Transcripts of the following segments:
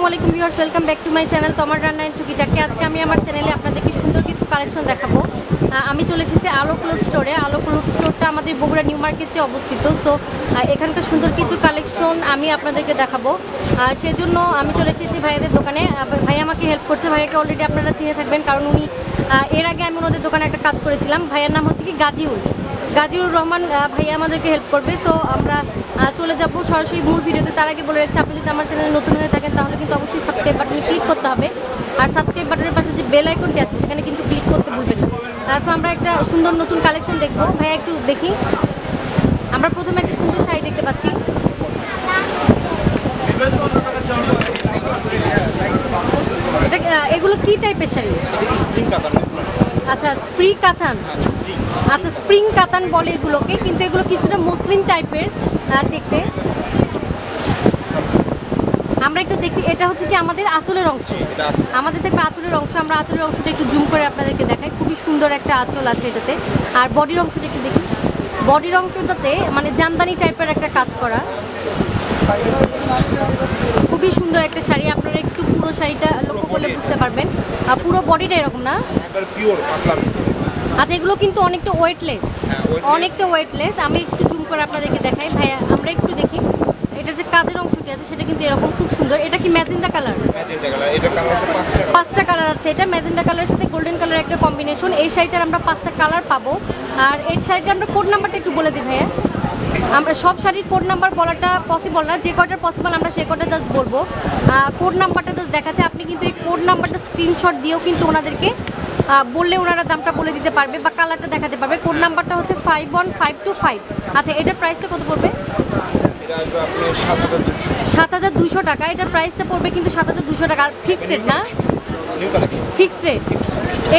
আলাইকুম viewers, welcome back to my channel তোমার রান্না এন্ড টুকিটাকি। আজকে আমি আমার চ্যানেলে আপনাদেরকে সুন্দর কিছু কালেকশন দেখাবো। আমি চলে এসেছি আলো ক্লথ স্টোরে। আলো ক্লথ স্টোরটা আমাদের বগুড়া নিউ মার্কেটে অবস্থিত। তো এখানকার সুন্দর কিছু কালেকশন আমি আপনাদেরকে দেখাবো। সেজন্য আমি চলে এসেছি ভাইয়াদের দোকানে। ভাই আমাকে হেল্প করছে। ভাইয়াকে অলরেডি আপনারা চিনে থাকবেন, কারণ উনি এর আগে আমি ওনাদের দোকানে একটা কাজ করেছিলাম। ভাইয়ার নাম হচ্ছে কি গাজীউর রহমান ভাইয়া আমাদেরকে হেল্প করবে। সো আমরা চলে যাব সরাসরি মূল ভিডিওতে। তার আগে বলে রাখছি, আপনি যদি আমার চ্যানেলে নতুন হয়ে থাকেন তাহলে কিন্তু অবশ্যই সাবস্ক্রাইব বাটনে ক্লিক করতে হবে। আর সাবস্ক্রাইব বাটনের পাশে যে বেল আইকনটি আছে সেখানে কিন্তু ক্লিক করতে ভুলবেন না। সো আমরা একটা সুন্দর নতুন কালেকশন দেখবো। ভাইয়া একটু দেখি। আমরা প্রথমে একটা সুন্দর শাড়ি দেখতে পাচ্ছি। এগুলো কি টাইপের শাড়ি? আচ্ছা, স্প্রিং কাতান। আচ্ছা, স্প্রিং কাতান বলে এগুলোকে, কিন্তু এগুলো কিছুটা মুসলিম টাইপের দেখতে। আমরা একটু দেখি। এটা হচ্ছে কি আমাদের আঁচলের অংশ। আমাদের থেকে আঁচলের অংশ। আমরা আঁচলের অংশটা একটু জুম করে আপনাদেরকে দেখাই। খুবই সুন্দর একটা আঁচল আছে এটাতে। আর বডির অংশটা একটু দেখি। বডির অংশটাতে মানে জামদানি টাইপের একটা কাজ করা। খুবই সুন্দর একটা শাড়ি। আপনারা একটু পুরো শাড়িটা লক্ষ্য করলে বুঝতে পারবেন। পুরো বডিটা এরকম না। আচ্ছা, এগুলো কিন্তু অনেকটা ওয়েটলেস। আমি একটু জুম করে আপনাদেরকে দেখাই। ভাইয়া আমরা একটু দেখি। এটা যে কাজের অংশটি আছে সেটা কিন্তু এরকম খুব সুন্দর। এটা কি ম্যাজেন্ডা কালার? পাঁচটা কালার আছে। এটা ম্যাজেন্ডা কালারের সাথে গোল্ডেন কালার একটা কম্বিনেশন। এই শাড়িটার আমরা 5টা কালার পাবো। আর এই শাড়িটা আমরা কোড নাম্বারটা একটু বলে দিই ভাইয়া। আমরা সব শাড়ির কোড নাম্বার বলাটা পসিবল না। যে কটা পসিবল আমরা সে কটা জাস্ট বলবো। কোড নাম্বারটা জাস্ট দেখাচ্ছে। আপনি কিন্তু এই কোড নাম্বারটা স্ক্রিনশট দিয়েও কিন্তু ওনাদেরকে বললে ওনারা দামটা বলে দিতে পারবে বা কালারটা দেখাতে পারবে। কোড নাম্বারটা হচ্ছে 51525। আচ্ছা, এটার প্রাইসটা কত পড়বে? 7,200 টাকা। এটার প্রাইসটা পড়বে কিন্তু 7,200 টাকা। আর ফিক্সড রেট না? Fixed rate.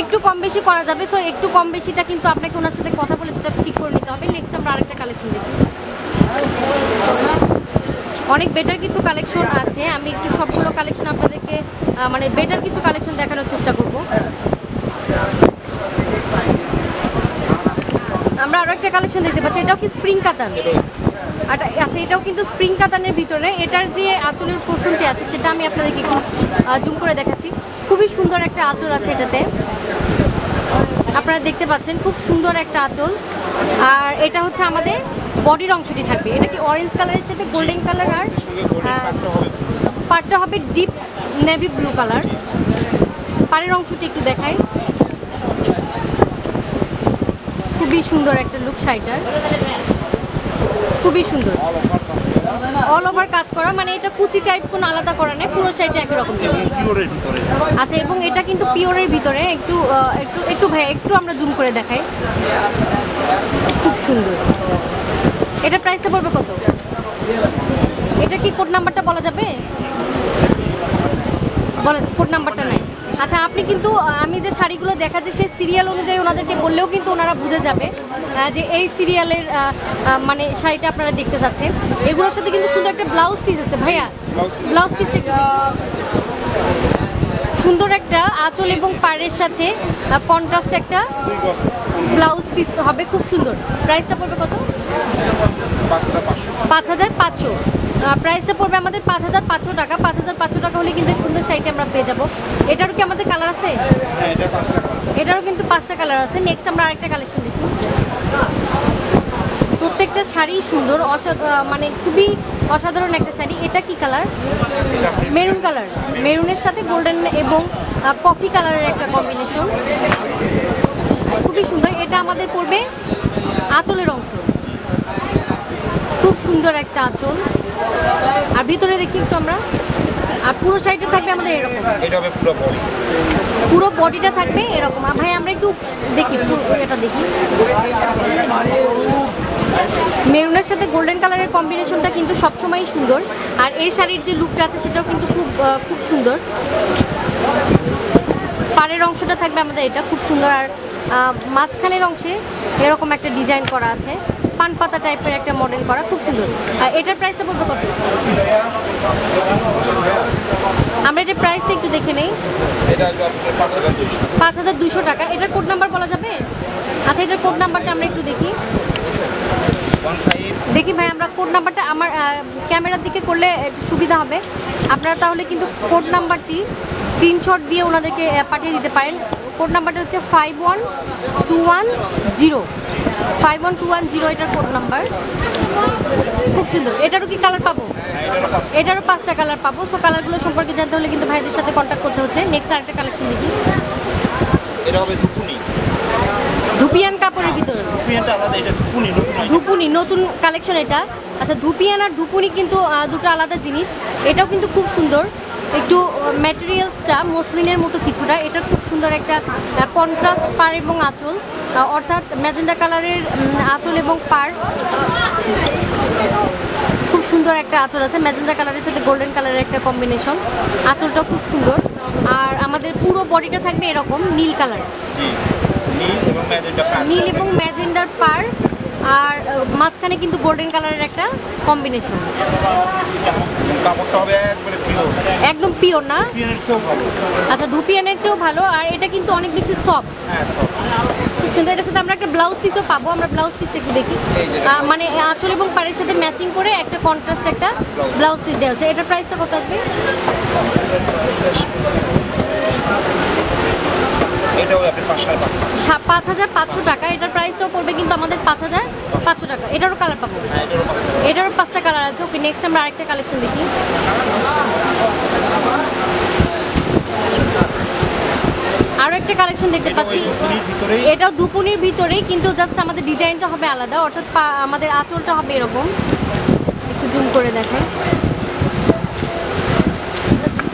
একটু কম বেশি করা যাবে। সো একটু কম বেশিটা কিন্তু আপনাকে ওনার সাথে কথা বলে সেটা ঠিক করে নিতে হবে। নেক্সট আমরা আরেকটা কালেকশন দেখি। অনেক বেটার কিছু কালেকশন আছে। আমি একটু সবগুলো কালেকশন আপনাদেরকে মানে বেটার কিছু কালেকশন দেখানোর চেষ্টা করব। আমরা আরও একটা কালেকশন দেখতে পাচ্ছি। এটাও কি স্প্রিং কাতান? আচ্ছা, এটাও কিন্তু স্প্রিং কাতানের ভিতরে। এটার যে আঁচলের পোর্শনটি আছে সেটা আমি আপনাদেরকে একটু জুম করে দেখাচ্ছি। খুবই সুন্দর একটা আঁচল আছে এটাতে। আপনারা দেখতে পাচ্ছেন খুব সুন্দর একটা আঁচল। আর এটা হচ্ছে আমাদের বডির অংশটি থাকবে। এটা কি অরেঞ্জ কালারের সাথে গোল্ডেন কালার। আর পাড়টা হবে ডিপ নেভি ব্লু কালার। পাড়ের অংশটি একটু দেখাই। খুবই সুন্দর একটা লুক শাড়িটার। খুবই সুন্দর অল ওভার কাজ করা। মানে এটা কুচি টাইপ কোনো আলাদা করা নেই। পুরো শাড়িটা একই রকম। আচ্ছা, এবং এটা কিন্তু পিওরের ভিতরে। একটু একটু একটু ভাই একটু আমরা জুম করে দেখাই। খুব সুন্দর। এটার প্রাইসটা পড়বে কত? এটা কি কোড নাম্বারটা বলা যাবে? বলে কোড নাম্বারটা নাই। আচ্ছা, আপনি কিন্তু আমি যে শাড়িগুলো দেখাচ্ছি সেই সিরিয়াল অনুযায়ী ওনাদেরকে বললেও কিন্তু ওনারা বুঝে যাবে যে এই সিরিয়ালের মানে শাড়িটা আপনারা দেখতে যাচ্ছেন। এগুলোর সাথে কিন্তু সুন্দর একটা ব্লাউজ পিস আছে। ভাইয়া ব্লাউজ পিসটা সুন্দর একটা আঁচল এবং পাড়ের সাথে কন্ট্রাস্ট একটা ব্লাউজ পিস হবে। খুব সুন্দর। প্রাইসটা পড়বে কত? 5,500। প্রাইসটা পড়বে আমাদের 5,500 টাকা। 5,500 টাকা হলে কিন্তু সুন্দর শাড়িটা আমরা পেয়ে যাবো। এটারও কি আমাদের কালার আছে? এটারও কিন্তু 5টা কালার আছে। নেক্সট আমরা আরেকটা কালেকশন দেখি। প্রত্যেকটা শাড়ি সুন্দর, মানে খুবই অসাধারণ একটা শাড়ি। এটা কি কালার? Maroon colour. মেরুনের সাথে গোল্ডেন এবং কফি কালারের একটা কম্বিনেশন। খুবই সুন্দর। এটা আমাদের পড়বে আঁচলের অংশ। খুব সুন্দর একটা আঁচল। আর ভিতরে দেখি একটু আমরা। আর পুরো শাড়িটা থাকবে আমাদের এরকম। পুরো বডিটা থাকবে এরকম। ভাই আমরা একটু দেখি এটা দেখি। মেরুনের সাথে গোল্ডেন কালারের কম্বিনেশনটা কিন্তু সবসময়ই সুন্দর। আর এই শাড়ির যে লুকটা আছে সেটাও কিন্তু খুব সুন্দর। পাড়ের অংশটা থাকবে আমাদের এটা খুব সুন্দর। আর মাঝখানের অংশে এরকম একটা ডিজাইন করা আছে। পান পাতা টাইপের একটা মডেল করা। খুব সুন্দর। আর এটার প্রাইসটা পড়বে কত? আমরা এটার প্রাইসটা একটু দেখে নেই। 5,200 টাকা। এটার কোড নাম্বার বলা যাবে? আচ্ছা, এটার কোড নাম্বারটা আমরা একটু দেখি। দেখি ভাই আমরা কোড নাম্বারটা আমার ক্যামেরার দিকে করলে একটু সুবিধা হবে। আপনারা তাহলে কিন্তু কোড নাম্বারটি স্ক্রিনশট দিয়ে ওনাদেরকে পাঠিয়ে দিতে পারেন। কোড নাম্বারটা হচ্ছে 51210, 51210 এটার কোড নাম্বার। খুব সুন্দর। এটারও কি কালার পাবো? এটারও 5টা কালার পাবো। সো কালারগুলো সম্পর্কে জানতে হলে কিন্তু ভাইদের সাথে কন্ট্যাক্ট করতে হচ্ছে। নেক্সট আরেকটা কালেকশন দেখি। এটা হবে ধুপুনি, ধুপিয়ান কাপড়ের ভিতরে। ধুপিয়ানটা আলাদা, এটা ধুপুনি নতুন আইটেম। ধুপুনি নতুন কালেকশন এটা। আচ্ছা ধুপিয়ান আর ধুপুনি কিন্তু দুটো আলাদা জিনিস। এটাও কিন্তু খুব সুন্দর, একটু ম্যাটেরিয়ালসটা মসলিনের মতো কিছুটা। এটা খুব সুন্দর একটা কন্ট্রাস্ট পাড় এবং আঁচল, অর্থাৎ ম্যাজেন্ডা কালারের আঁচল এবং পাড়। খুব সুন্দর একটা আঁচল আছে, ম্যাজেন্ডা কালারের সাথে গোল্ডেন কালারের একটা কম্বিনেশন। আঁচলটা খুব সুন্দর। আর আমাদের পুরো বডিটা থাকবে এরকম নীল কালার, নীল এবং ম্যাজেন্ডার পাড়, আর মাঝখানে কিন্তু গোল্ডেন কালারের একটা কম্বিনেশন। কাপড়টা হবে একবারে পিওর, একদম পিওর না? ধুপিয়ানের চেয়েও ভালো। আচ্ছা ধুপিয়ানের চেয়েও ভালো। আর এটা কিন্তু অনেক বেশি সফট। হ্যাঁ সফট, খুব সুন্দর। এটার সাথে আমরা একটা ব্লাউজ পিসও পাবো। আমরা ব্লাউজ পিসটা একটু দেখি। মানে আঁচল এবং পাড়ের সাথে ম্যাচিং করে একটা কন্ট্রাস্ট একটা ব্লাউজ পিস দেওয়া হচ্ছে। এটার প্রাইসটা কত আসবে? এটাও আপনি 5,500 টাকা। এটার প্রাইসটাও পড়বে কিন্তু আমাদের 5,500 টাকা। এটারও কালার পাবো? এটারও 5টা কালার আছে। ওকে নেক্সট আমরা আরেকটা কালেকশন দেখি। আরও একটা কালেকশন দেখতে পাচ্ছি। এটাও দুপুনির ভিতরেই, কিন্তু জাস্ট আমাদের ডিজাইনটা হবে আলাদা, অর্থাৎ আমাদের আঁচলটা হবে এরকম। একটু জুম করে দেখেন,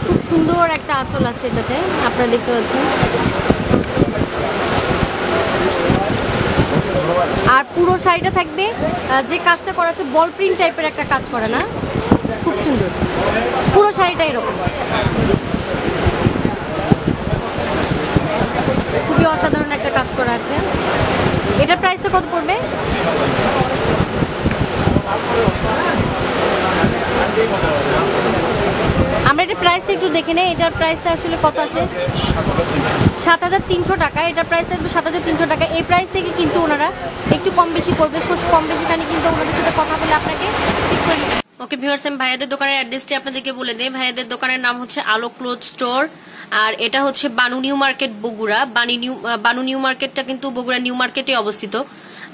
খুব সুন্দর একটা আঁচল আছে এটাতে, আপনারা দেখতে পাচ্ছেন। আর পুরো শাড়িটা থাকবে যে কাজটা করা আছে বল প্রিন্ট টাইপের একটা কাজ করা, না? খুব সুন্দর পুরো শাড়িটা এরকম, খুবই অসাধারণ একটা কাজ করা আছে। এটার প্রাইসটা কত পড়বে? আমরা এটার প্রাইসটা একটু দেখে নেই। এটার প্রাইসটা আসলে কত আছে? 7,300 টাকা। এটার প্রাইস আসবে 7,300 টাকা। এই প্রাইস থেকে কিন্তু ওনারা একটু কম বেশি করবে। সো কম বেশিখানি কিন্তু ওনাদের সাথে কথা বলে আপনাকে ঠিক করে নেবে। ওকে ভিউয়ার্স, আমি ভাইয়াদের দোকানের অ্যাড্রেসটি আপনাদেরকে বলে দেই। ভাইয়াদের দোকানের নাম হচ্ছে আলো ক্লথ স্টোর, আর এটা হচ্ছে Banu new market Bogura. Banu new মার্কেটটা কিন্তু বগুড়া নিউ মার্কেটে অবস্থিত।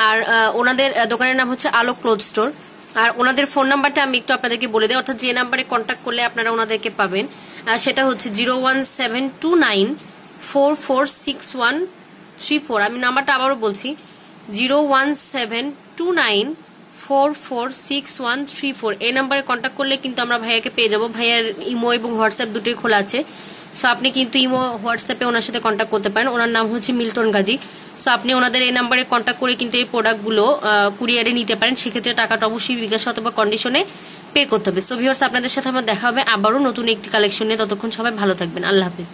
আর ওনাদের দোকানের নাম হচ্ছে আলো ক্লথ স্টোর। আর ওনাদের ফোন নাম্বারটা আমি একটু আপনাদেরকে বলে দিই, অর্থাৎ যে নাম্বারে কন্ট্যাক্ট করলে আপনারা ওনাদেরকে পাবেন সেটা হচ্ছে 01729446134। আমি নাম্বারটা আবারও বলছি, 01729446134। এই নাম্বারে কন্ট্যাক্ট করলে কিন্তু আমরা ভাইয়াকে পেয়ে যাবো। ভাইয়ার ইমো এবং হোয়াটসঅ্যাপ দুটোই খোলা আছে। সো আপনি কিন্তু ইমো হোয়াটসঅ্যাপে ওনার সাথে কন্ট্যাক্ট করতে পারেন। ওনার নাম হচ্ছে মিল্টন গাজী। সো আপনি ওনাদের এই নাম্বারে কন্ট্যাক্ট করে কিন্তু এই প্রোডাক্টগুলো কুরিয়ারে নিতে পারেন। সেক্ষেত্রে টাকাটা অবশ্যই বিকাশ অথবা কন্ডিশনে পে করতে হবে। সো ভিউয়ার্স, আপনাদের সাথে আমার দেখা হবে আবারও নতুন একটি কালেকশন নিয়ে। ততক্ষণ সবাই ভালো থাকবেন। আল্লাহ হাফিজ।